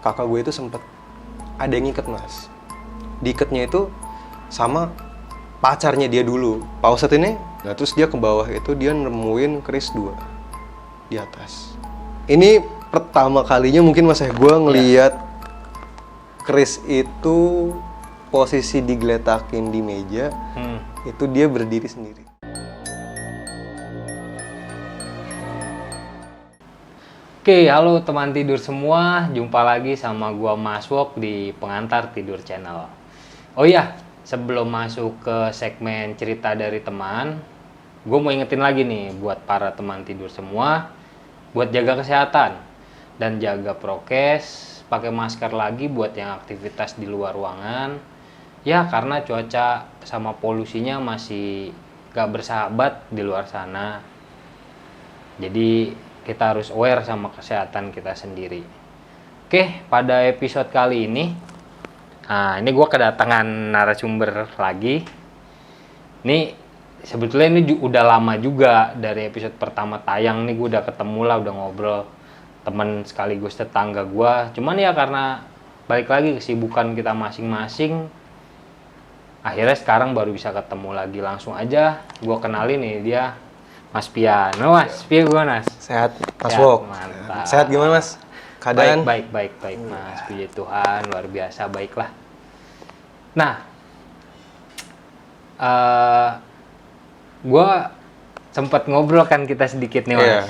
kakak gue itu sempet ada yang ngiket mas. Diiketnya itu sama pacarnya dia dulu, Pak Ustadz ini. Nah terus dia ke bawah itu dia nemuin keris 2 di atas. Ini pertama kalinya mungkin mas gue ngeliat keris itu posisi digeletakin di meja, itu dia berdiri sendiri. Oke, halo teman tidur semua, jumpa lagi sama gua Mas Wok di Pengantar Tidur Channel. Oh iya, sebelum masuk ke segmen cerita dari teman, gue mau ingetin lagi nih buat para teman tidur semua, buat jaga kesehatan dan jaga prokes, pakai masker lagi buat yang aktivitas di luar ruangan. Ya, karena cuaca sama polusinya masih gak bersahabat di luar sana. Jadi kita harus aware sama kesehatan kita sendiri. Oke, pada episode kali ini, ini gue kedatangan narasumber lagi. Ini sebetulnya ini udah lama juga dari episode pertama tayang nih, gue udah ketemu lah, udah ngobrol, teman sekaligus tetangga gue. Cuman ya karena balik lagi kesibukan kita masing-masing, akhirnya sekarang baru bisa ketemu lagi. Langsung aja gue kenalin nih, dia Mas Pian. Mas Pian gimana, Mas? Sehat, Mas Sehat, Wok. mantap. Sehat gimana, Mas? Keadaan? Baik, Mas. Puji Tuhan, luar biasa, baiklah. Nah, gue sempat ngobrol kan kita sedikit nih, Mas. Iya.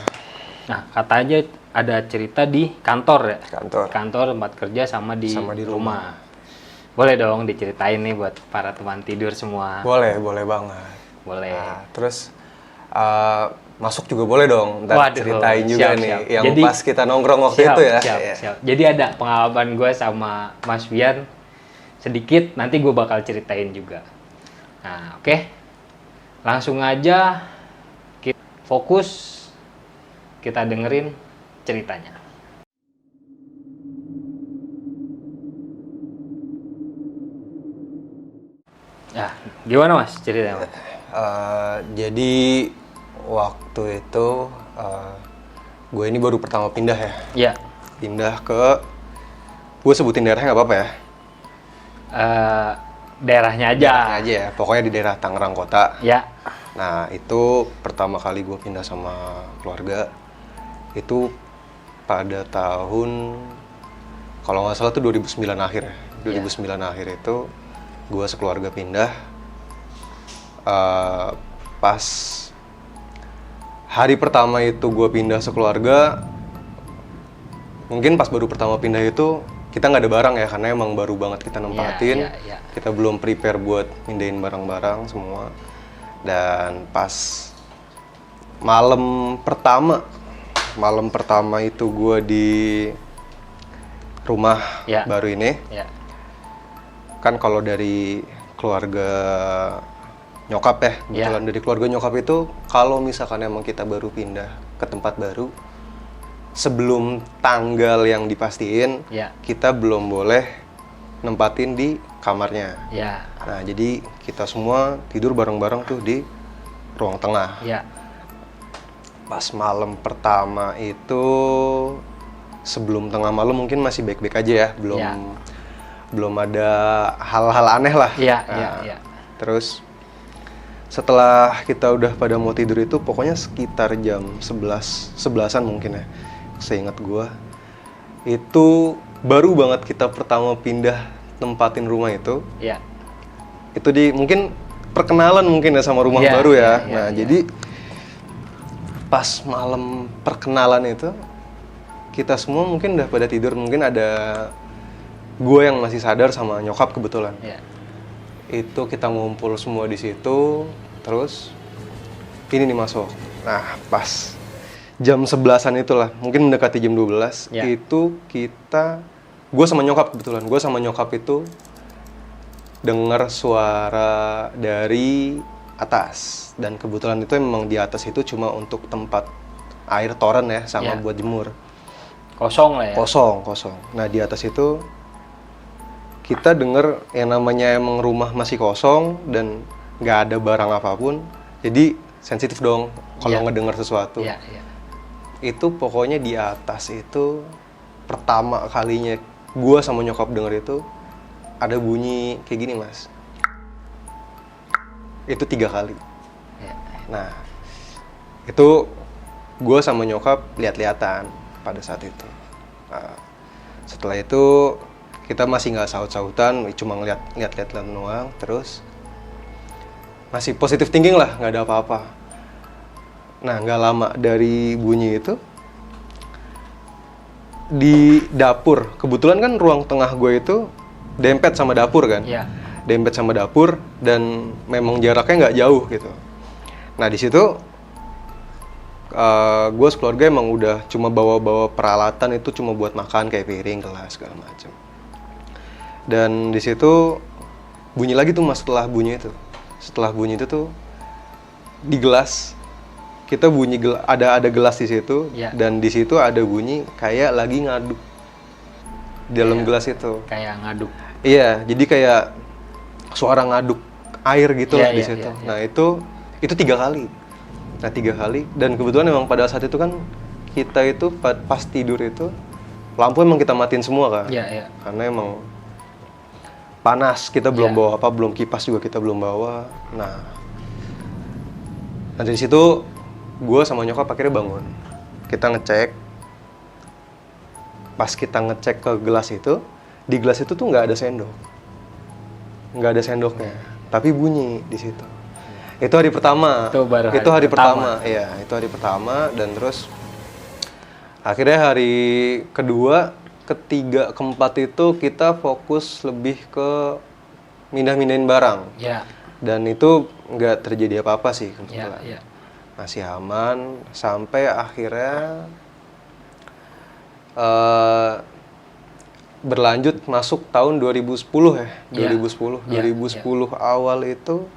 Nah, katanya ada cerita di kantor ya? Kantor. Tempat kerja sama di rumah. Boleh dong diceritain nih buat para teman tidur semua. Boleh banget. Boleh. Nah, terus masuk juga boleh dong, ntar ceritain juga siap, nih siap. yang Jadi, pas kita nongkrong waktu itu ya. Siap. Jadi ada pengalaman gue sama Mas Pian sedikit, nanti gue bakal ceritain juga. Nah, oke. Langsung aja kita fokus, kita dengerin ceritanya. Nah, gimana Mas ceritanya, Mas? Jadi waktu itu gue ini baru pertama pindah ya. Iya. Pindah ke, gue sebutin daerahnya nggak apa-apa ya? Daerahnya aja. Daerahnya aja ya, pokoknya di daerah Tangerang Kota. Ya. Nah itu pertama kali gue pindah sama keluarga. Itu pada tahun, kalau nggak salah tuh 2009 akhir ya. 2009 akhir itu gue sekeluarga pindah. Pas hari pertama itu gue pindah sekeluarga, mungkin pas baru pertama pindah itu kita nggak ada barang ya, karena emang baru banget kita nempatin. Kita belum prepare buat pindahin barang-barang semua. Dan pas malam pertama itu gue di rumah baru ini. Kan kalau dari keluarga nyokap ya, kebetulan dari keluarga nyokap itu, kalau misalkan emang kita baru pindah ke tempat baru, sebelum tanggal yang dipastiin, kita belum boleh nempatin di kamarnya. Nah, jadi kita semua tidur bareng-bareng tuh di ruang tengah. Pas malam pertama itu, sebelum tengah malam mungkin masih baik-baik aja ya, belum ada hal-hal aneh lah. Terus setelah kita udah pada mau tidur itu, pokoknya sekitar jam 11-an mungkin ya, seingat gue. Itu baru banget kita pertama pindah tempatin rumah itu. Itu mungkin perkenalan mungkin ya sama rumah baru ya. Jadi pas malam perkenalan itu, kita semua mungkin udah pada tidur, mungkin ada gue yang masih sadar sama nyokap kebetulan. Itu kita ngumpul semua di situ, terus ini nih masuk. Nah, pas jam 11-an itulah, mungkin mendekati jam 12, itu gue sama nyokap kebetulan, gue sama nyokap itu dengar suara dari atas. Dan kebetulan itu memang di atas itu cuma untuk tempat air toren ya, sama buat jemur. Kosong lah ya? Kosong. Nah, di atas itu kita denger yang namanya emang rumah masih kosong dan nggak ada barang apapun, jadi sensitif dong kalau ngedenger sesuatu. Itu pokoknya di atas itu pertama kalinya gue sama nyokap denger itu ada bunyi kayak gini mas. Itu 3 kali. Ya. Nah itu gue sama nyokap lihat-lihatan pada saat itu. Nah, setelah itu kita masih nggak saut-sautan, cuma ngeliat-lihat doang. Terus masih positive thinking lah, nggak ada apa-apa. Nah nggak lama dari bunyi itu, di dapur, kebetulan kan ruang tengah gue itu dempet sama dapur kan. Iya. Dempet sama dapur dan memang jaraknya nggak jauh gitu. Nah di situ gue sekeluarga emang udah cuma bawa-bawa peralatan itu cuma buat makan kayak piring, gelas segala macam. Dan di situ bunyi lagi tuh mas setelah bunyi itu. Setelah bunyi itu tuh di gelas kita bunyi ada gelas di situ Ya. dan di situ ada bunyi kayak lagi ngaduk di dalam gelas itu. Kayak ngaduk. Iya, jadi kayak suara ngaduk air gitu Iya, lah di iya, situ. iya, iya. Nah itu 3 kali. Nah 3 kali dan kebetulan memang pada saat itu kan kita itu pas tidur itu lampu emang kita matiin semua kan. Iya, iya. Karena emang panas, kita belum Iya. bawa apa, belum kipas juga kita belum bawa. Nah dari situ gue sama nyokap akhirnya bangun. Kita ngecek. Pas kita ngecek ke gelas itu, di gelas itu tuh nggak ada sendok. Nggak ada sendoknya, tapi bunyi di situ. Itu hari pertama. Itu hari pertama. Iya, itu hari pertama dan terus akhirnya hari kedua, ketiga, keempat itu kita fokus lebih ke mindah-mindahin barang. Ya. Dan itu nggak terjadi apa-apa sih Ya, kebetulan. ya. Masih aman sampai akhirnya berlanjut masuk tahun 2010 ya. Ya. 2010. Ya, 2010 awal itu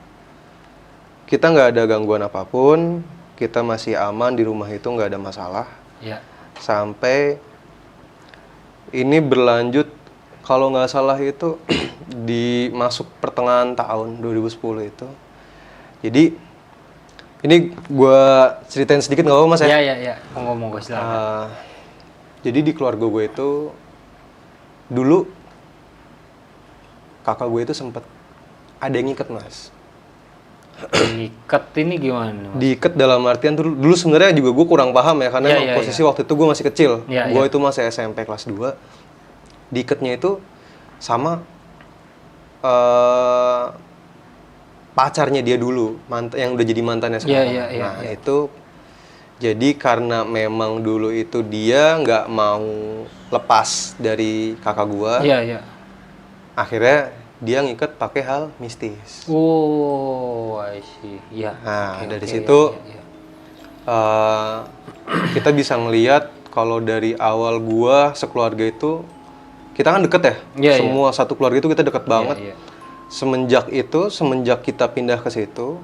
kita nggak ada gangguan apapun, kita masih aman di rumah itu, nggak ada masalah. Ya. Sampai ini berlanjut kalau nggak salah itu di masuk pertengahan tahun 2010 itu. Jadi ini gue ceritain sedikit nggak apa-apa mas ya? Ya, ya, ya. Monggo silakan. Jadi di keluarga gue itu dulu kakak gue itu sempet ada yang ngiket mas. Diikat ini gimana, Mas? Diikat dalam artian dulu sebenarnya juga gue kurang paham ya karena Iya, emang iya, posisi waktu itu gue masih kecil. Iya, Gue iya. itu masih SMP kelas 2. Diikatnya itu sama pacarnya dia dulu, yang udah jadi mantannya sekarang. Iya, iya, Nah iya. itu jadi karena memang dulu itu dia nggak mau lepas dari kakak gua, Iya, iya. akhirnya dia ngikat pakai hal mistis. Oh, I see. Iya. Nah Oke, dari oke, situ iya, iya. kita bisa ngelihat kalau dari awal gua sekeluarga itu kita kan deket ya, Iya, semua satu keluarga itu kita deket banget. Iya, iya. Semenjak kita pindah ke situ,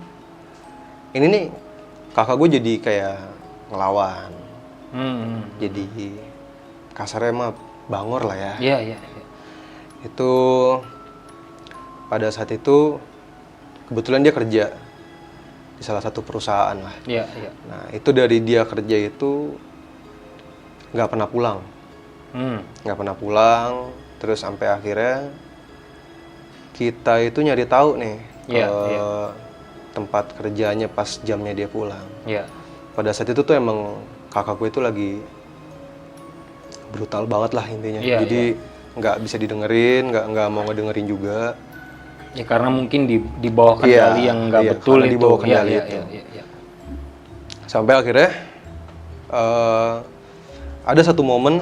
ini nih kakak gue jadi kayak ngelawan, jadi kasarnya mah bangor lah ya. Iya, iya, iya. Itu pada saat itu kebetulan dia kerja di salah satu perusahaan lah. Iya, iya. Nah itu dari dia kerja itu nggak pernah pulang, terus sampai akhirnya kita itu nyari tahu nih ke Iya, iya. tempat kerjanya pas jamnya dia pulang. Iya. Pada saat itu tuh emang kakak gue itu lagi brutal banget lah intinya. Iya, Jadi nggak bisa didengerin, nggak mau ngedengerin juga. Ya karena mungkin di bawah kendali yang nggak iya, betul karena itu. di bawah kendali Iya, itu. iya, iya, iya. Sampai akhirnya ada satu momen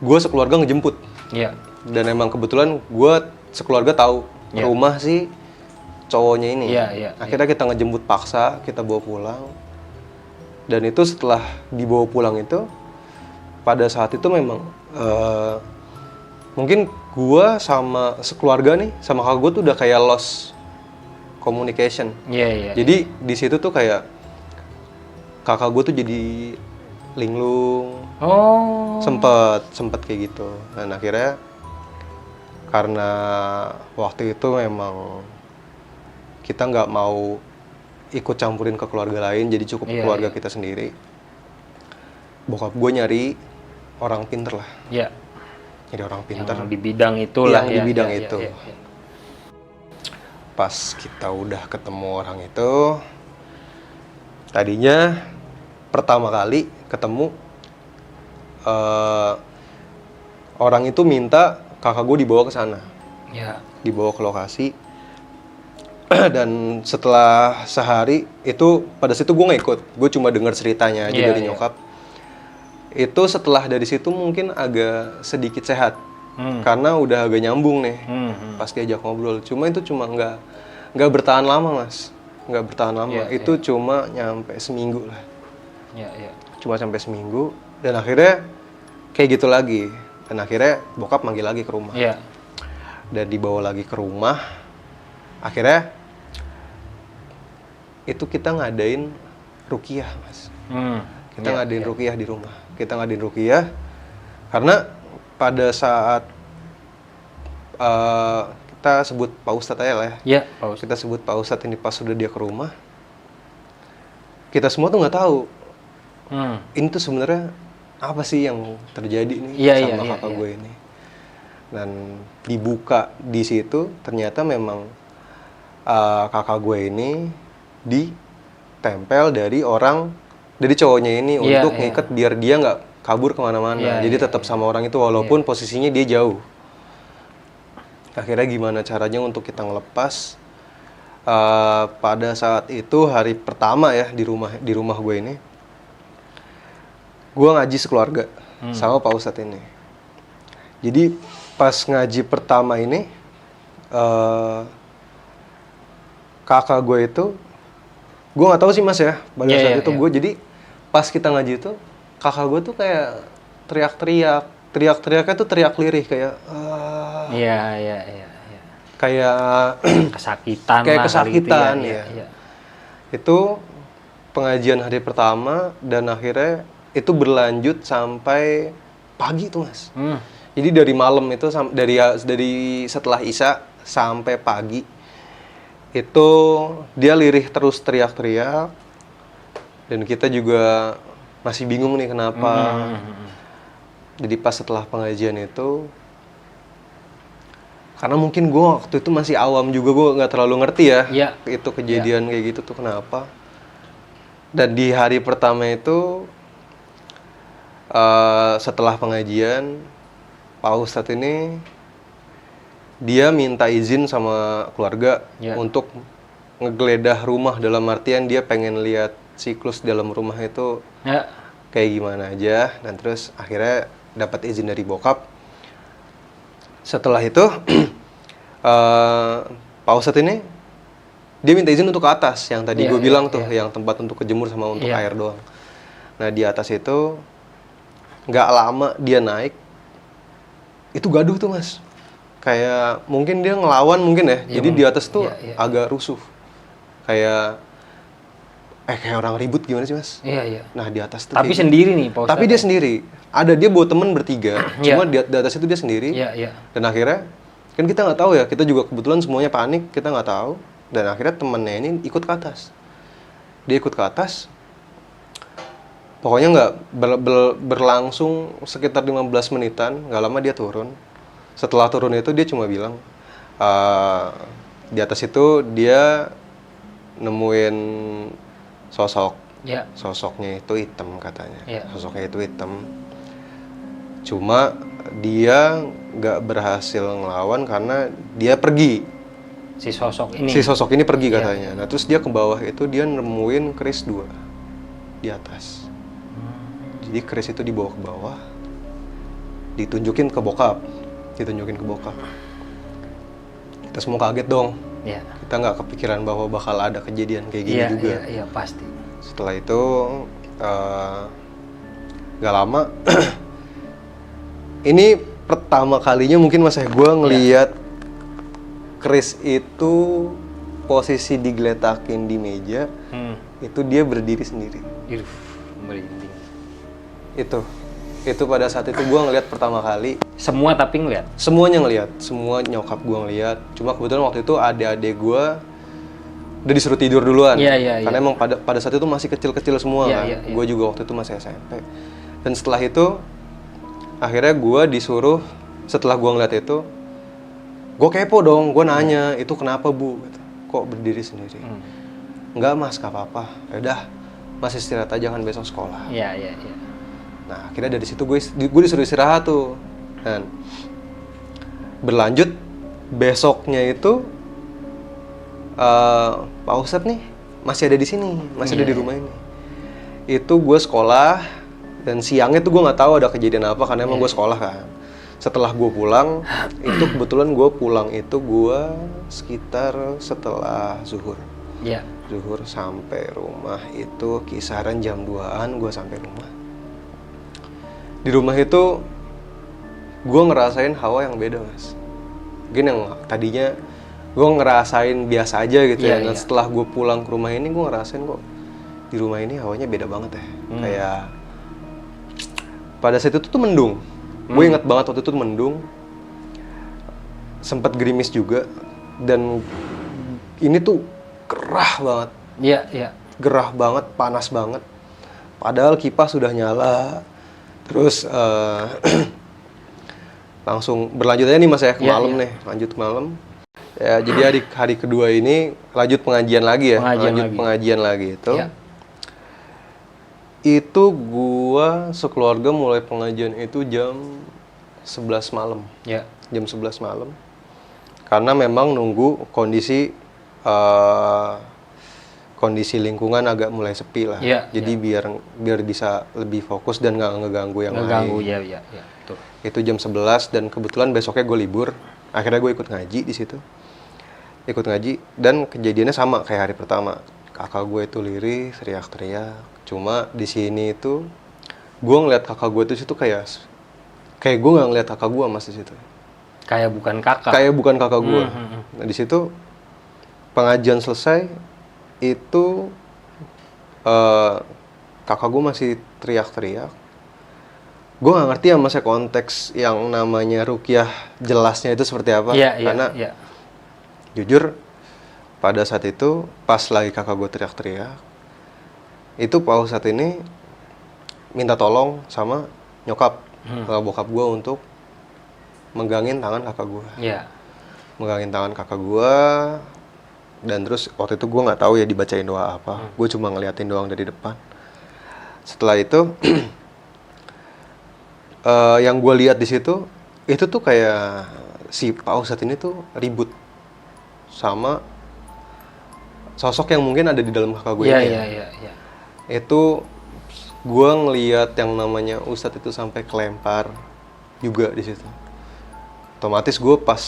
gue sekeluarga ngejemput. Iya. Dan emang kebetulan gue sekeluarga tahu Iya. rumah si cowoknya ini. Iya, iya, Akhirnya kita ngejemput paksa, kita bawa pulang. Dan itu setelah dibawa pulang itu, pada saat itu memang mungkin gue sama sekeluarga nih, sama kakak gue tuh udah kayak lost communication. Iya, iya. Jadi di situ tuh kayak kakak gue tuh jadi linglung, Oh. sempet kayak gitu. Dan akhirnya karena waktu itu memang kita nggak mau ikut campurin ke keluarga lain, jadi cukup Iya, keluarga iya. kita sendiri. Bokap gue nyari orang pinter lah. Iya. Jadi orang pinter. Yang di bidang itulah. Yang di bidang ya, itu. ya, ya. Pas kita udah ketemu orang itu, tadinya pertama kali ketemu orang itu minta kakak gue dibawa ke sana, dibawa ke lokasi. Dan setelah sehari itu, pada situ gue nggak ikut, gue cuma dengar ceritanya aja dari nyokap. Itu setelah dari situ mungkin agak sedikit sehat, karena udah agak nyambung nih pas diajak ngobrol. Cuma itu cuma nggak bertahan lama mas, nggak bertahan lama. Itu cuma nyampe seminggu lah. Cuma sampai seminggu, dan akhirnya kayak gitu lagi. Dan akhirnya bokap manggil lagi ke rumah. Dan dibawa lagi ke rumah. Akhirnya itu kita ngadain ruqyah mas. Kita ngadain ruqyah di rumah. Kita ngadain ruqyah karena pada saat kita sebut Pak Ustadz aja lah ya. Iya, Pak Ustadz. Kita sebut Pak Ustadz ini pas sudah dia ke rumah. Kita semua tuh nggak tahu. Ini tuh sebenarnya apa sih yang terjadi nih sama kakak gue ini. Dan dibuka di situ ternyata memang kakak gue ini ditempel dari cowoknya ini untuk ngikat biar dia nggak kabur kemana-mana. Jadi tetap sama orang itu walaupun posisinya dia jauh. Akhirnya gimana caranya untuk kita ngelepas? Pada saat itu hari pertama ya di rumah gue ini, gue ngaji sekeluarga sama Pak Ustadz ini. Jadi pas ngaji pertama ini, kakak gue itu, gue nggak tahu sih mas ya, pada saat itu gue jadi pas kita ngaji itu, kakak gue tuh kayak teriaknya tuh teriak lirih kayak, kayak kesakitan, kayak lah, kesakitan gitu ya. Itu pengajian hari pertama dan akhirnya itu berlanjut sampai pagi tuh mas. Jadi dari malam itu dari setelah Isya sampai pagi itu dia lirih terus teriak-teriak, dan kita juga masih bingung nih kenapa. Jadi pas setelah pengajian itu, karena mungkin gue waktu itu masih awam juga, gue nggak terlalu ngerti ya itu kejadian kayak gitu tuh kenapa. Dan di hari pertama itu setelah pengajian, Pak Ustadz ini dia minta izin sama keluarga untuk ngegeledah rumah, dalam artian dia pengen lihat siklus dalam rumah itu kayak gimana aja. Dan terus akhirnya dapat izin dari bokap. Setelah itu Pak Ustadz ini dia minta izin untuk ke atas, yang tadi gue bilang tuh, yang tempat untuk kejemur sama untuk air doang. Nah di atas itu nggak lama dia naik, itu gaduh tuh mas. Kayak mungkin dia ngelawan mungkin ya. Jadi di atas tuh agak rusuh. Kayak orang ribut gimana sih mas? Nah di atas tuh. Tapi sendiri nih Pak Ustadz. Tapi dia sendiri. Ada dia bawa temen bertiga. Cuma di atas itu dia sendiri. Dan akhirnya kan kita nggak tahu ya. Kita juga kebetulan semuanya panik. Kita nggak tahu. Dan akhirnya temennya ini ikut ke atas. Dia ikut ke atas. Pokoknya nggak berlangsung sekitar 15 menitan. Nggak lama dia turun. Setelah turun itu dia cuma bilang, di atas itu dia nemuin sosok. Sosoknya itu hitam katanya. Sosoknya itu hitam. Cuma dia nggak berhasil ngelawan karena dia pergi. Si sosok ini pergi katanya. Nah terus dia ke bawah itu dia nemuin keris 2 di atas. Jadi keris itu dibawa ke bawah, ditunjukin ke bokap. Kita semua kaget dong. Kita nggak kepikiran bahwa bakal ada kejadian kayak gini juga. Iya pasti. Setelah itu nggak lama, ini pertama kalinya mungkin mas gue ngelihat keris itu posisi digeletakin di meja, itu dia berdiri sendiri. Merinding. Itu pada saat itu gue ngelihat pertama kali. Semua tapi ngelihat? Semuanya ngelihat, semua nyokap gue ngelihat. Cuma kebetulan waktu itu adik-adik gue udah disuruh tidur duluan. Karena emang pada saat itu masih kecil-kecil semua kan. Gue juga waktu itu masih SMP. Dan setelah itu akhirnya gue disuruh, setelah gue ngeliat itu, gue kepo dong, gue nanya, itu kenapa bu? Gitu. Kok berdiri sendiri? Enggak mas, gak apa-apa. Yaudah, mas istirahat aja kan besok sekolah. Iya. Nah akhirnya dari situ gue disuruh istirahat tuh. Dan berlanjut besoknya itu Pak Ustadz nih masih ada di sini, masih ada di rumah ini. Itu gue sekolah dan siangnya tuh gue nggak tahu ada kejadian apa karena emang gue sekolah kan. Setelah gue pulang, itu kebetulan gue pulang itu gue sekitar setelah zuhur. Iya. Zuhur sampai rumah itu kisaran jam 2-an gue sampai rumah. Di rumah itu gue ngerasain hawa yang beda mas. Mungkin yang tadinya gue ngerasain biasa aja gitu ya. Dan setelah gue pulang ke rumah ini gue ngerasain kok di rumah ini hawanya beda banget ya. Kayak pada saat itu tuh mendung. Gue inget banget waktu itu mendung. Sempat gerimis juga. Dan ini tuh gerah banget. Iya. Gerah banget, panas banget. Padahal kipas sudah nyala. Terus langsung berlanjut aja nih mas ya ke malam nih, lanjut ke malam. Ya jadi hari kedua ini lanjut pengajian lagi ya, pengajian lagi itu. Ya. Itu gua sekeluarga mulai pengajian itu jam 11 malam. Ya. Jam 11 malam. Karena memang nunggu kondisi lingkungan agak mulai sepi lah. Ya, jadi biar bisa lebih fokus dan nggak ngeganggu yang lain. Iya. Betul. Itu jam 11 dan kebetulan besoknya gue libur. Akhirnya gue ikut ngaji di situ. Ikut ngaji dan kejadiannya sama kayak hari pertama. Kakak gue itu lirih, teriak-teriak. Cuma di sini itu gue ngeliat kakak gue itu situ kayak gue nggak ngeliat kakak gue mas di situ. Kayak bukan kakak. Kayak bukan kakak gue. Nah di situ pengajian selesai. Itu kakak gue masih teriak-teriak. Gue nggak ngerti ya masa konteks yang namanya ruqyah jelasnya itu seperti apa. Karena jujur pada saat itu pas lagi kakak gue teriak-teriak, itu Pak Ustadz ini minta tolong sama nyokap, bokap gue untuk megangin tangan kakak gue. Megangin tangan kakak gue. Dan terus waktu itu gue nggak tahu ya dibacain doa apa. Gue cuma ngeliatin doang dari depan. Setelah itu yang gue lihat di situ itu tuh kayak si Pak Ustadz ini tuh ribut sama sosok yang mungkin ada di dalam kakak gue ini. Iya. Itu gue ngelihat yang namanya Ustadz itu sampai kelempar juga di situ. Otomatis gue pas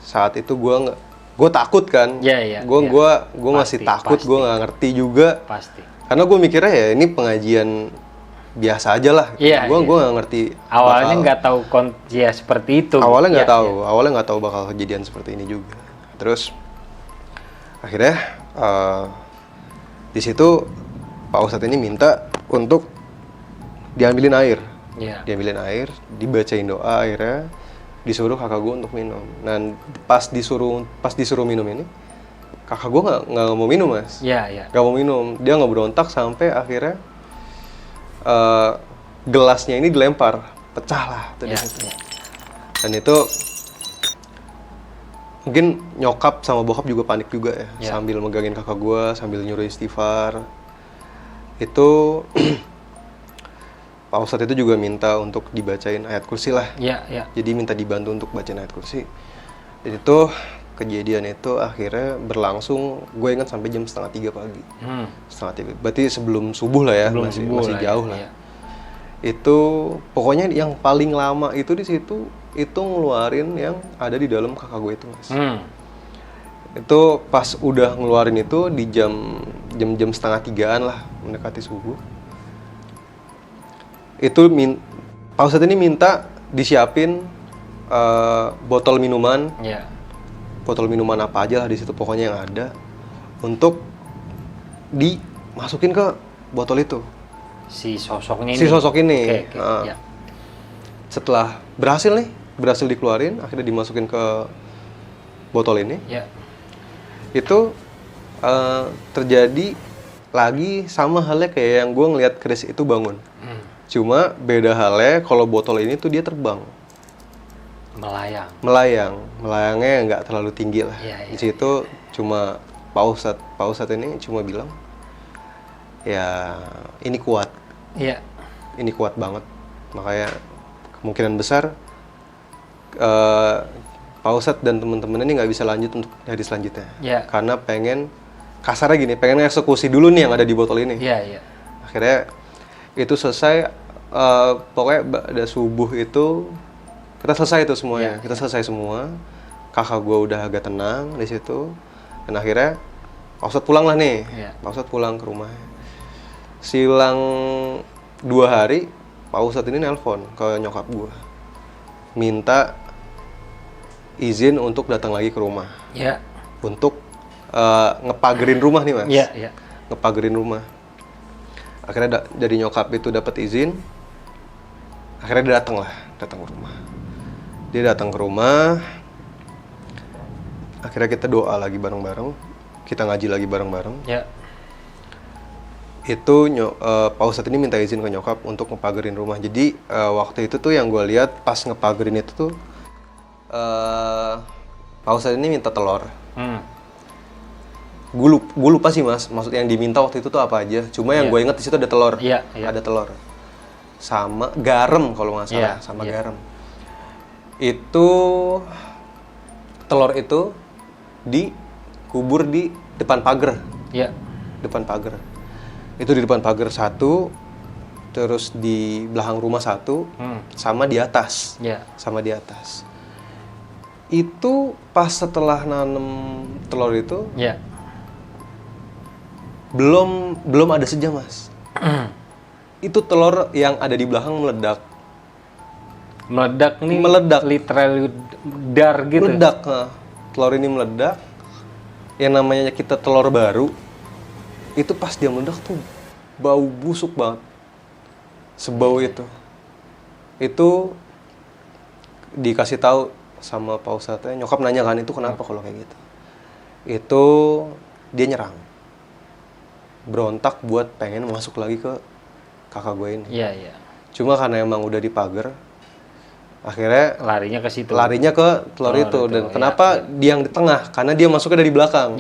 saat itu gue takut kan. Gue masih takut, gue nggak ngerti juga. Pasti. Karena gue mikirnya ya ini pengajian biasa aja lah. Gue nggak ngerti. Awalnya nggak tahu seperti itu. Awalnya nggak tahu bakal kejadian seperti ini juga. Terus akhirnya di situ Pak Ustadz ini minta untuk diambilin air. Diambilin air, dibacain doa akhirnya. Disuruh kakak gue untuk minum. Dan pas disuruh minum ini, kakak gue nggak mau minum mas. Nggak mau minum. Dia nggak berontak sampai akhirnya gelasnya ini dilempar, pecah lah. Dan itu mungkin nyokap sama bokap juga panik juga ya. Sambil megangin kakak gue, sambil nyuruh istighfar. Itu Pak Ustadz itu juga minta untuk dibacain ayat kursi lah. Jadi minta dibantu untuk bacain ayat kursi. Dan itu kejadian itu akhirnya berlangsung, gue ingat sampai jam 2:30 pagi. 2:30. Berarti sebelum subuh lah ya, masih jauh lah. Itu pokoknya yang paling lama itu di situ itu ngeluarin yang ada di dalam kakak gue itu mas. Itu pas udah ngeluarin itu di jam 2:30-an lah mendekati subuh. Itu Pak Ustadz ini minta disiapin botol minuman, botol minuman apa aja lah di situ pokoknya yang ada untuk dimasukin ke botol itu. Si sosok ini. Setelah berhasil dikeluarin, akhirnya dimasukin ke botol ini. Itu terjadi lagi sama halnya kayak yang gue ngeliat Chris itu bangun. Cuma beda halnya kalau botol ini tuh dia terbang. Melayangnya nggak terlalu tinggi lah. Di situ cuma Pak Ustadz ini cuma bilang, ya ini kuat. Iya. Ini kuat banget. Makanya kemungkinan besar Pak Ustadz dan teman-teman ini nggak bisa lanjut untuk hari selanjutnya. Iya. Karena kasarnya gini, pengen eksekusi dulu nih yang ada di botol ini. Iya. Akhirnya itu selesai, pokoknya pada subuh itu kita selesai itu semuanya. Kita selesai semua. Kakak gue udah agak tenang di situ. Dan akhirnya Pak Ustadz pulang lah nih. Pak Ustadz pulang ke rumah. Silang 2 hari, Pak Ustadz ini nelpon ke nyokap gue. Minta izin untuk datang lagi ke rumah. Iya. Untuk ngepagerin rumah nih, Mas. Iya. Ngepagerin rumah. Akhirnya dari nyokap itu dapat izin. Akhirnya dia datang ke rumah. Dia datang ke rumah. Akhirnya kita doa lagi bareng-bareng. Kita ngaji lagi bareng-bareng. Iya. Itu Pak Ustadz ini minta izin ke nyokap untuk ngepagerin rumah. Jadi waktu itu tuh yang gue lihat pas ngepagerin itu tuh Pak Ustadz ini minta telur. Gue lupa sih, Mas, maksud yang diminta waktu itu tuh apa aja. Cuma yang gue inget di situ ada telur. Ada telur sama garam kalau nggak salah. Garam. Itu telur itu dikubur di depan pagar. Depan pagar. Itu di depan pagar 1, terus di belakang rumah 1, sama di atas. Sama di atas. Itu pas setelah nanem telur itu, belum ada sejam, Mas. Itu telur yang ada di belakang meledak. Meledak. Literally dar gitu. Meledak. Telur ini meledak. Yang namanya kita telur baru, itu pas dia meledak tuh bau busuk banget. Sebau itu. Itu dikasih tahu sama Pak Ustadznya. Nyokap nanya kan, itu kenapa kalau kayak gitu. Itu dia nyerang. Berontak buat pengen masuk lagi ke kakak gue ini. Cuma karena emang udah dipagar, akhirnya larinya ke situ. Larinya ke telur itu. Dan kenapa dia yang di tengah? Karena dia masuknya dari belakang.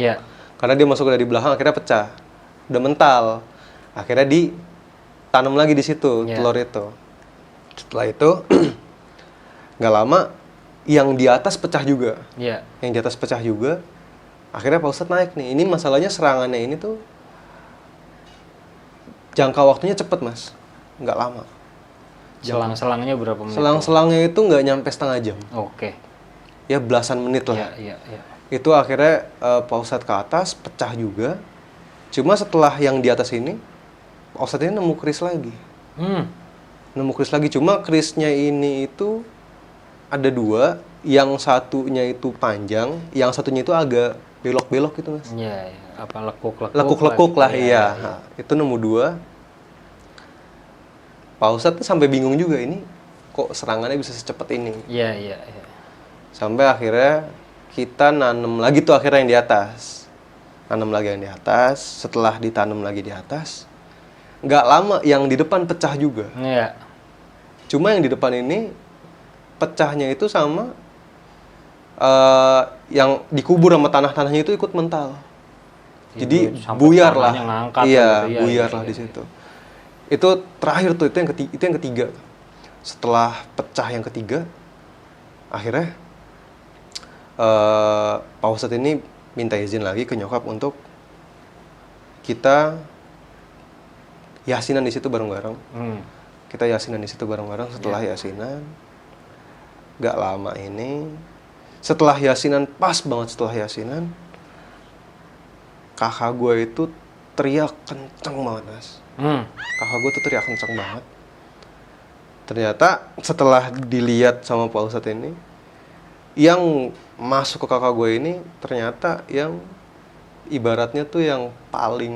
Karena dia masuk dari belakang, akhirnya pecah. Udah mental. Akhirnya ditanam lagi di situ telur itu. Setelah itu nggak lama yang di atas pecah juga. Yang di atas pecah juga. Akhirnya Pak Ustadz naik nih. Ini masalahnya serangannya ini tuh jangka waktunya cepet, Mas. Nggak lama. Selang-selangnya berapa menit? Selang-selangnya itu nggak nyampe setengah jam. Ya belasan menit lah. Itu akhirnya Pak Ustadz ke atas, pecah juga. Cuma setelah yang di atas ini, Pak Ustadz ini nemu keris lagi. Nemu keris lagi. Cuma kerisnya ini itu ada 2. Yang satunya itu panjang, yang satunya itu agak belok-belok gitu, Mas. Apa lekuk-lekuk. Lekuk-lekuk lah, iya. Itu nemu 2. Pak Ustadz tuh sampai bingung juga, ini kok serangannya bisa secepat ini. Sampai akhirnya kita nanam lagi tuh akhirnya yang di atas. Nanam lagi yang di atas. Setelah ditanam lagi di atas, nggak lama yang di depan pecah juga. Cuma yang di depan ini pecahnya itu sama yang dikubur sama tanah-tanahnya itu ikut mental. Jadi buyar lah. Buyar lah di situ. Itu terakhir tuh, itu yang ketiga. Setelah pecah yang ketiga, akhirnya Pak Ustadz ini minta izin lagi ke nyokap untuk kita yasinan di situ bareng-bareng. Kita yasinan di situ bareng-bareng. Setelah yasinan, gak lama ini, setelah yasinan, pas banget setelah yasinan, kakak gue itu teriak kenceng banget, Mas. Kakak gue tuh teriak kenceng banget. Ternyata setelah dilihat sama Pak Ustadz ini, yang masuk ke kakak gue ini ternyata yang ibaratnya tuh yang paling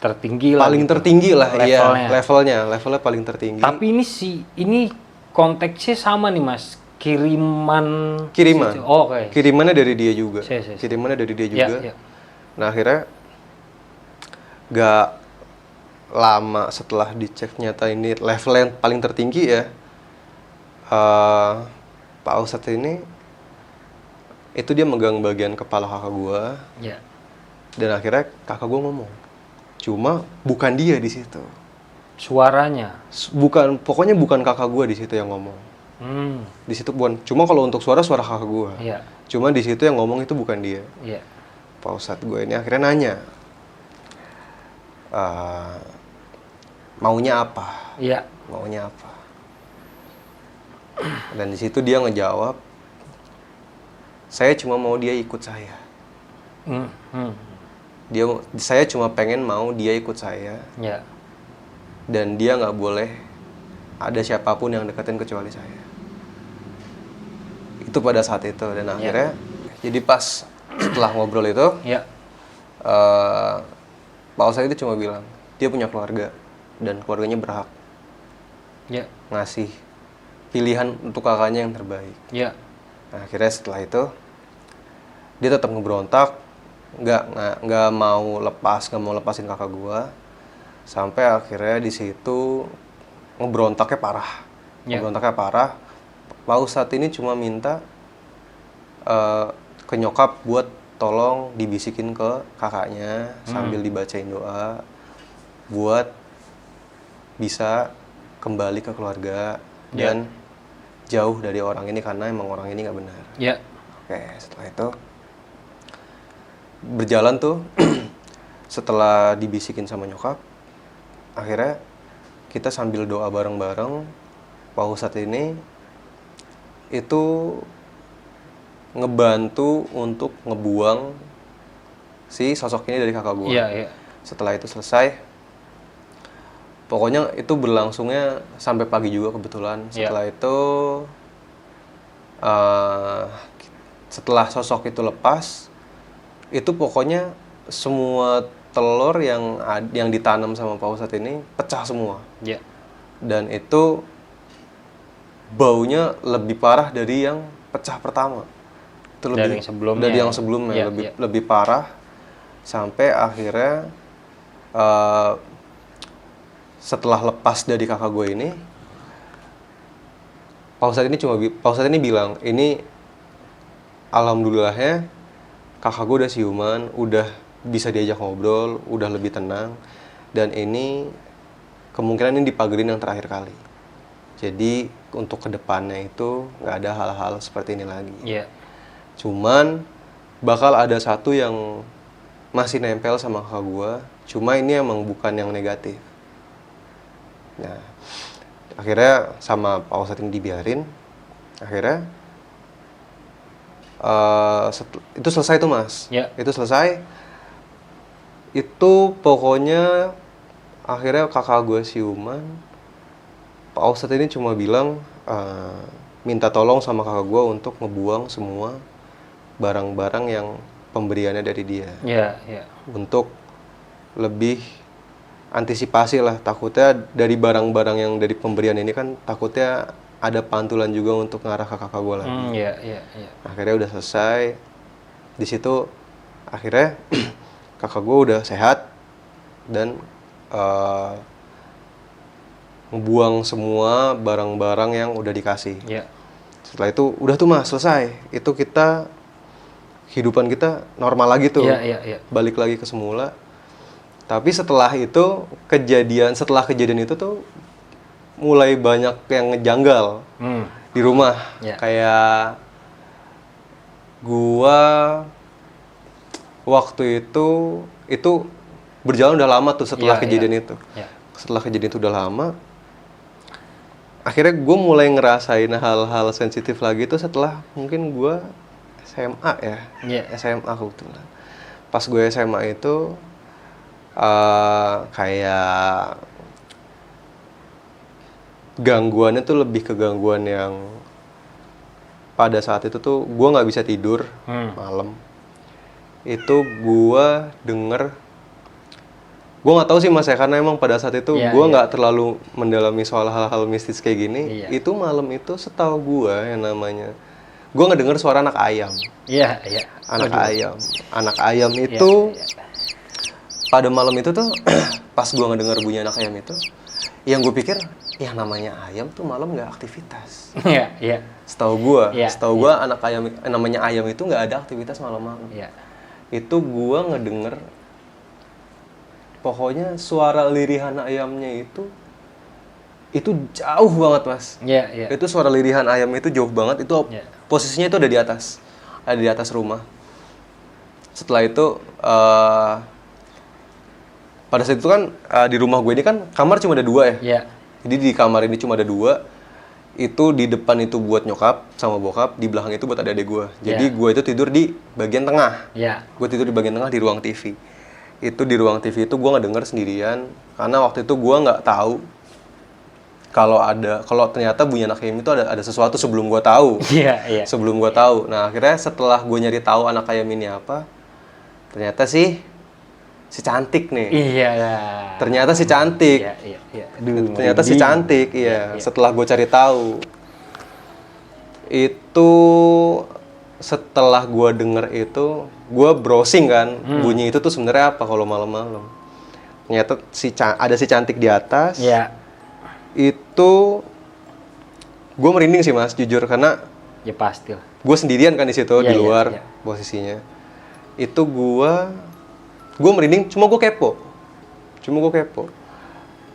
tertinggi lah. Paling tertinggi lah, levelnya. Levelnya paling tertinggi. Tapi ini konteksnya sama nih, Mas. Kiriman. Kirimannya dari dia juga. Kirimannya dari dia juga. Nah akhirnya lama setelah dicek ternyata ini level yang paling tertinggi ya, Pak Ustadz ini itu dia megang bagian kepala kakak gue. Ya. Dan akhirnya kakak gue ngomong, cuma bukan dia di situ. Suaranya. Pokoknya bukan kakak gue di situ yang ngomong. Di situ bukan. Cuma kalau untuk suara kakak gue. Iya. Cuma di situ yang ngomong itu bukan dia. Iya. Pak Ustadz gue ini akhirnya nanya, maunya apa? Iya. Maunya apa? Dan di situ dia ngejawab, saya cuma mau dia ikut saya. Saya cuma pengen mau dia ikut saya. Ya. Dan dia nggak boleh ada siapapun yang deketin kecuali saya. Itu pada saat itu. Dan akhirnya, jadi pas setelah ngobrol itu, Pak Ustadz itu cuma bilang, dia punya keluarga dan keluarganya berhak ngasih pilihan untuk kakaknya yang terbaik. Nah, akhirnya setelah itu dia tetap ngebrontak, nggak mau lepasin kakak gua, sampai akhirnya di situ ngebrontaknya parah. Pak Ustadz ini cuma minta ke nyokap buat tolong dibisikin ke kakaknya sambil dibacain doa buat bisa kembali ke keluarga dan jauh dari orang ini karena emang orang ini nggak benar. Oke, setelah itu berjalan tuh setelah dibisikin sama nyokap, akhirnya kita sambil doa bareng-bareng. Pak Ustadz ini itu ngebantu untuk ngebuang si sosok ini dari kakak gue. Setelah itu selesai, pokoknya itu berlangsungnya sampai pagi juga kebetulan. Setelah itu, setelah sosok itu lepas, itu pokoknya semua telur yang ditanam sama Pak Ustadz ini pecah semua. Dan itu baunya lebih parah dari yang pecah pertama. Itu dari yang sebelumnya lebih parah, sampai akhirnya setelah lepas dari kakak gue ini, Pak Ustadz ini bilang, ini alhamdulillahnya kakak gue udah siuman, udah bisa diajak ngobrol, udah lebih tenang, dan ini kemungkinan ini dipagerin yang terakhir kali. Jadi untuk kedepannya itu nggak ada hal-hal seperti ini lagi. Cuman bakal ada satu yang masih nempel sama kakak gue, cuma ini emang bukan yang negatif. Nah, akhirnya sama Pak Ustadz ini dibiarin. Akhirnya itu selesai tuh mas. Itu selesai. Itu pokoknya akhirnya kakak gue siuman. Pak Ustadz ini cuma bilang minta tolong sama kakak gue untuk ngebuang semua barang-barang yang pemberiannya dari dia. Untuk lebih antisipasi lah, takutnya dari barang-barang yang dari pemberian ini kan takutnya ada pantulan juga untuk ngarah ke kakak gue lagi. Akhirnya udah selesai. Di situ akhirnya kakak gue udah sehat dan ngebuang semua barang-barang yang udah dikasih. Setelah itu udah tuh mas, selesai. Itu kehidupan kita normal lagi tuh. Balik lagi ke semula. Tapi setelah kejadian itu tuh mulai banyak yang ngejanggal di rumah. Kayak gua waktu itu berjalan udah lama tuh setelah kejadian itu. Setelah kejadian itu udah lama, akhirnya gue mulai ngerasain hal-hal sensitif lagi tuh setelah mungkin gue SMA SMA kebetulan. Pas gue SMA itu kayak gangguannya tuh lebih ke gangguan yang pada saat itu tuh gue nggak bisa tidur malam. Itu gue denger, gue nggak tahu sih mas ya, karena emang pada saat itu gue nggak terlalu mendalami soal hal-hal mistis kayak gini. Itu malam itu setahu gue yang namanya, gue ngedenger suara anak ayam. Anak ayam itu pada malam itu tuh pas gue ngedenger bunyi anak ayam itu, yang gue pikir ya namanya ayam tuh malam nggak aktivitas. Iya, iya. Setahu gue, anak ayam namanya ayam itu nggak ada aktivitas malam-malam. Iya. Itu gue ngedenger pokoknya suara lirihan ayamnya itu jauh banget, Mas. Iya, iya. Itu suara lirihan ayam itu jauh banget. Itu posisinya itu ada di atas rumah. Setelah itu pada saat itu kan di rumah gue ini kan kamar cuma ada 2 ya. Iya. Jadi di kamar ini cuma ada 2. Itu di depan itu buat nyokap sama bokap, di belakang itu buat adik-adik gue. Jadi gue itu tidur di bagian tengah. Iya. Gue tidur di bagian tengah di ruang TV. Itu di ruang TV itu gue nggak denger sendirian karena waktu itu gue nggak tahu kalau ternyata bunyi anak ayam itu ada sesuatu sebelum gue tahu. Iya, iya. Sebelum gue tahu. Nah, akhirnya setelah gue nyari tahu anak ayam ini apa, ternyata si cantik nih. Iya lah. Ternyata si cantik. Iya, iya, iya. Aduh, Ternyata si cantik, iya. Setelah gue cari tahu, itu setelah gue denger itu, gue browsing kan, bunyi itu tuh sebenarnya apa kalau malam-malam. Ternyata ada si cantik di atas. Iya. Itu gue merinding sih, Mas, jujur, karena Ya pasti lah. gue sendirian kan di situ, di luar iya. posisinya. Itu gue merinding, cuma gue kepo.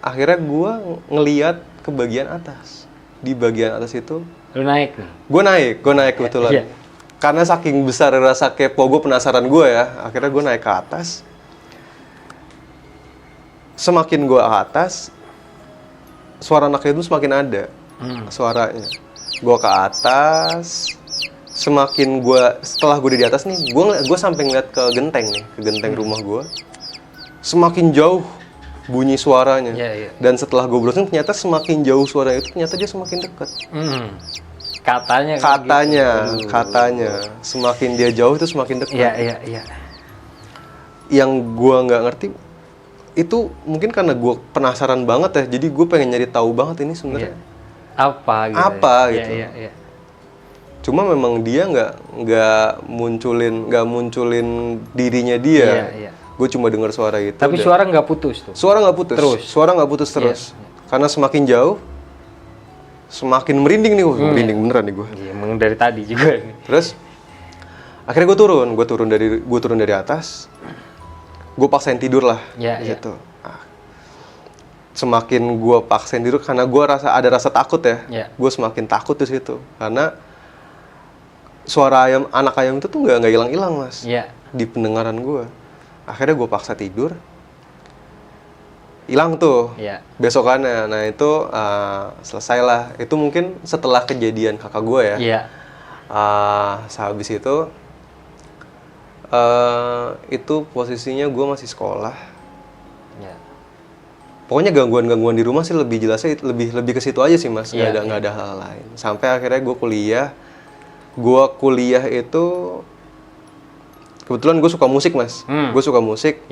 Akhirnya gue ngeliat ke bagian atas. Di bagian atas itu Lu naik nih. gue naik kebetulan. Iya. Karena saking besar rasa kepo gue, penasaran gue ya, akhirnya gue naik ke atas. Semakin gue ke atas, suara anak itu semakin ada suaranya. Gue ke atas, setelah gue di atas nih, gue sampai ngeliat ke genteng rumah gue. Semakin jauh bunyi suaranya. Iya. Dan setelah gue browsing, ternyata semakin jauh suara itu, ternyata dia semakin dekat. Katanya. Katanya, semakin dia jauh itu semakin dekat. Iya. Yang gue nggak ngerti itu mungkin karena gue penasaran banget ya, jadi gue pengen nyari tahu banget ini sebenarnya apa gitu. Iya. Cuma memang dia nggak munculin dirinya dia. Iya. Gue cuma dengar suara itu. Tapi suara nggak putus tuh. Suara nggak putus terus. Karena semakin jauh, semakin merinding nih, merinding beneran nih gue. Iya, emang dari tadi juga. Terus akhirnya gue turun dari atas. Gue paksain tidur lah gitu. Nah, semakin gue paksain tidur karena gue ada rasa takut ya. Gue semakin takut di situ karena suara anak ayam itu tuh nggak hilang-hilang, Mas. Di pendengaran gue. Akhirnya gue paksa tidur. Hilang tuh. Besokannya. Nah, itu selesai lah. Itu mungkin setelah kejadian kakak gue ya. Sehabis itu posisinya gue masih sekolah. Pokoknya gangguan-gangguan di rumah sih lebih jelasnya lebih ke situ aja sih, Mas. Nggak ada hal lain. Sampai akhirnya gue kuliah. Itu kebetulan gue suka musik, Mas. Gue suka musik.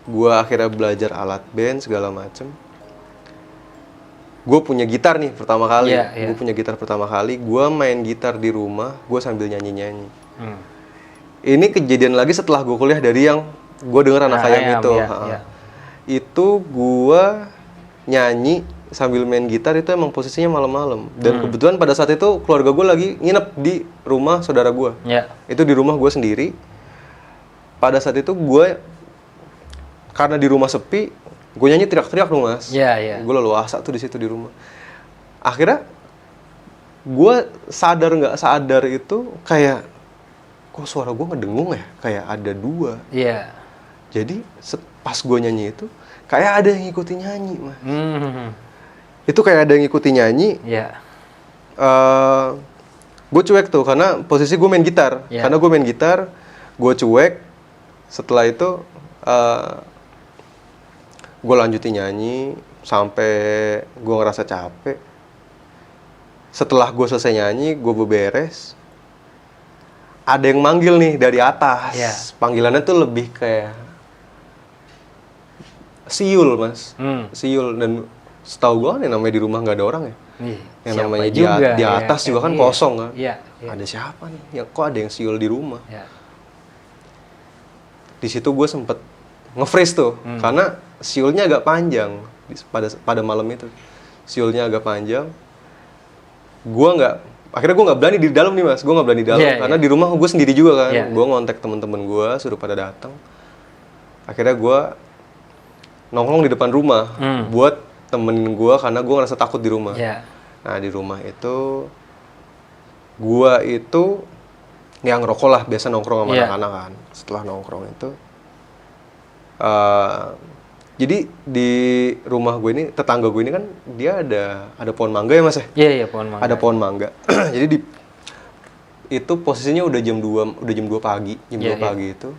Gue akhirnya belajar alat band segala macem. Gue punya gitar nih pertama kali. Gue main gitar di rumah. Gue sambil nyanyi-nyanyi. Ini kejadian lagi setelah gue kuliah dari yang gue denger anak ayam itu. Itu gue nyanyi sambil main gitar itu emang posisinya malam-malam. Dan kebetulan pada saat itu keluarga gue lagi nginep di rumah saudara gue. Itu di rumah gue sendiri. Pada saat itu gue, karena di rumah sepi, gue nyanyi teriak-teriak dong, Mas. Gue leluasa tuh di situ di rumah. Akhirnya gue sadar nggak sadar itu kayak, kok suara gue ngedengung ya? Kayak ada 2. Jadi pas gue nyanyi itu, kayak ada yang ngikutin nyanyi, Mas. Itu kayak ada yang ngikutin nyanyi. Gue cuek tuh, karena posisi gue main gitar. Karena gue main gitar, gue cuek. Setelah itu, gue lanjutin nyanyi sampai gue ngerasa capek. Setelah gue selesai nyanyi, gue beberes. Ada yang manggil nih dari atas. Panggilannya tuh lebih kayak siul, Mas. Siul. Dan setahu gue kan yang namanya di rumah nggak ada orang ya. Yang namanya di atas juga kan kosong kan. Ada siapa nih? Kok ada yang siul di rumah? Di situ gue sempet nge-freeze tuh, karena siulnya agak panjang pada malam itu. Siulnya agak panjang. Akhirnya gue nggak berani di dalam nih mas, gue nggak berani di dalam karena di rumah gue sendiri juga kan. Gue ngontak temen-temen gue, suruh pada datang. Akhirnya gue nongkrong di depan rumah buat temenin gue karena gue ngerasa takut di rumah. Nah di rumah itu gue itu yang ngerokok lah, biasa nongkrong sama anak-anak kan. Setelah nongkrong itu jadi di rumah gue ini, tetangga gue ini kan dia ada pohon mangga ya mas ya? Iya, pohon mangga. Ada pohon mangga. Jadi itu posisinya udah jam 2 pagi. Jam 2 pagi itu.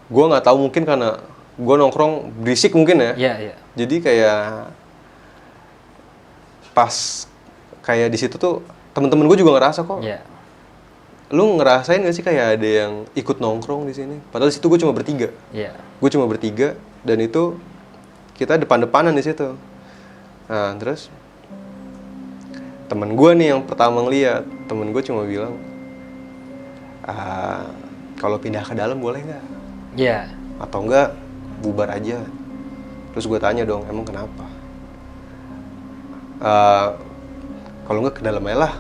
Gue nggak tahu, mungkin karena gue nongkrong berisik mungkin ya. Jadi kayak pas kayak di situ tuh temen-temen gue juga ngerasa kok. Lu ngerasain gak sih kayak ada yang ikut nongkrong di sini? Padahal di situ gue cuma bertiga. Gue cuma bertiga dan itu kita depan-depanan di situ. Nah terus temen gue nih yang pertama ngeliat, temen gue cuma bilang, kalau pindah ke dalam boleh nggak? Atau enggak bubar aja. Terus gue tanya dong, emang kenapa? Kalau enggak ke dalam aja lah.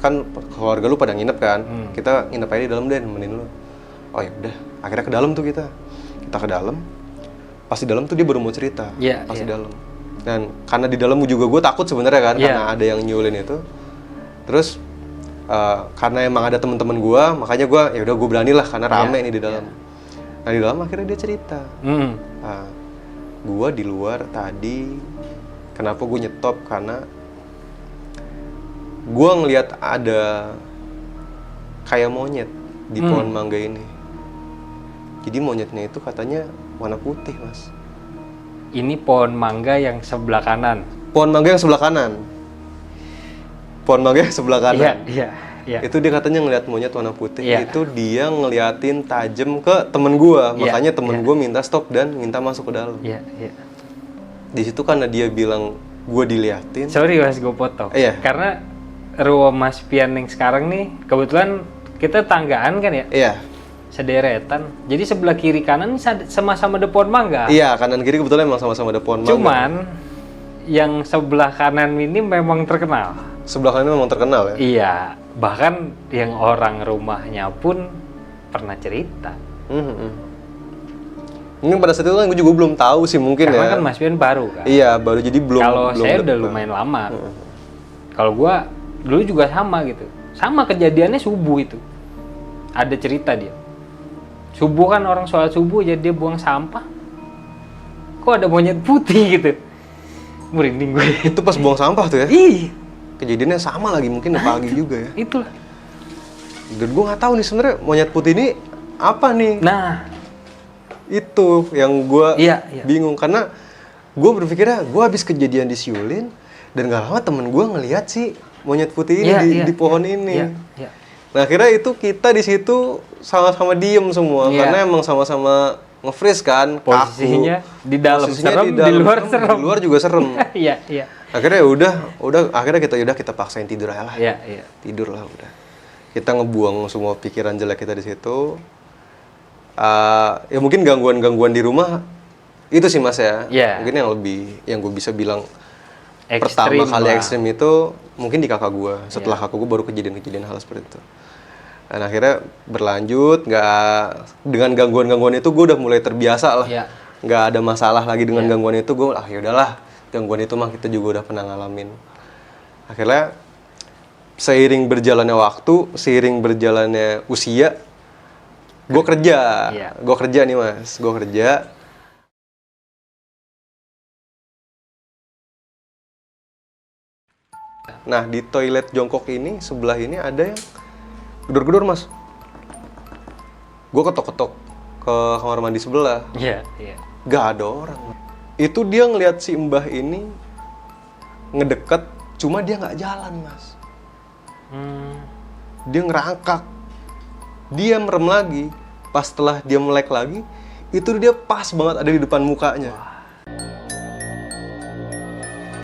Kan keluarga lu pada nginep kan, kita nginep aja di dalam deh, nemenin lu. Oh ya udah, akhirnya ke dalam tuh kita ke dalam. Pas di dalam tuh dia baru mau cerita, pas di dalam. Dan karena di dalam juga gue takut sebenarnya kan, karena ada yang nyulin itu. Terus karena emang ada teman-teman gue, makanya gue ya udah gue berani lah karena rame nih di dalam. Nah di dalam akhirnya dia cerita, gue di luar tadi, kenapa gue nyetop karena gue ngelihat ada kayak monyet di pohon mangga ini. Jadi monyetnya itu katanya warna putih, mas. Ini pohon mangga yang sebelah kanan. Pohon mangga yang sebelah kanan. Pohon mangga yang sebelah kanan. Iya. Itu dia katanya ngelihat monyet warna putih. Itu dia ngeliatin tajam ke temen gue. Makanya temen gue minta stop dan minta masuk ke dalam. Di situ karena dia bilang gue diliatin. Sorry mas, gue potong. Karena rumah Mas Pian yang sekarang nih, kebetulan kita tanggaan kan ya? Sederetan. Jadi sebelah kiri kanan sama-sama ada pohon mangga. Iya, kanan kiri kebetulan emang sama-sama ada pohon mangga. Cuman yang sebelah kanan ini memang terkenal. Sebelah kanan memang terkenal ya? Iya, bahkan yang orang rumahnya pun pernah cerita. Mungkin pada saat itu kan gue juga belum tahu sih mungkin. Karena kan Mas Pian baru kan? Iya, baru, jadi belum. Kalau saya udah lumayan lama. Kalau gue dulu juga sama gitu. Sama kejadiannya subuh itu. Ada cerita dia. Subuh kan orang sholat subuh, jadi dia buang sampah. Kok ada monyet putih gitu. Merinding gue. Itu pas buang sampah tuh ya? Iya. Kejadiannya sama lagi, mungkin pagi juga ya? Itulah. Dan gue nggak tahu nih sebenarnya monyet putih ini apa nih? Nah. Itu yang gue bingung. Karena gue berpikirnya gue habis kejadian disiulin. Dan gak lama temen gue ngeliat sih monyet putih ini di pohon ini. Nah akhirnya itu kita di situ sama-sama diem semua karena emang sama-sama nge-freeze kan, posisinya kaku. Di dalam serem, di luar serem. Di luar juga serem. Iya. Akhirnya udah akhirnya kita paksain tidur aja lah. Tidur lah udah. Kita ngebuang semua pikiran jelek kita di situ. Ya mungkin gangguan-gangguan di rumah itu sih mas ya. Mungkin yang gue bisa bilang pertama kali ekstrim itu mungkin di kakak gue. Setelah kakak gue baru kejadian-kejadian hal seperti itu. Dan akhirnya berlanjut, dengan gangguan-gangguan itu gue udah mulai terbiasa lah. Nggak ada masalah lagi dengan gangguan itu, gue ya udahlah, gangguan itu mah kita juga udah pernah ngalamin. Akhirnya seiring berjalannya waktu, seiring berjalannya usia, gue kerja nih mas, gue kerja. Nah di toilet jongkok ini, sebelah ini ada yang gedor-gedor mas. Gue ketok-ketok ke kamar mandi sebelah. Gak ada orang. Itu dia ngelihat si mbah ini ngedeket, cuma dia nggak jalan mas. Dia ngerangkak. Dia merem lagi. Pas setelah dia melek lagi, itu dia pas banget ada di depan mukanya.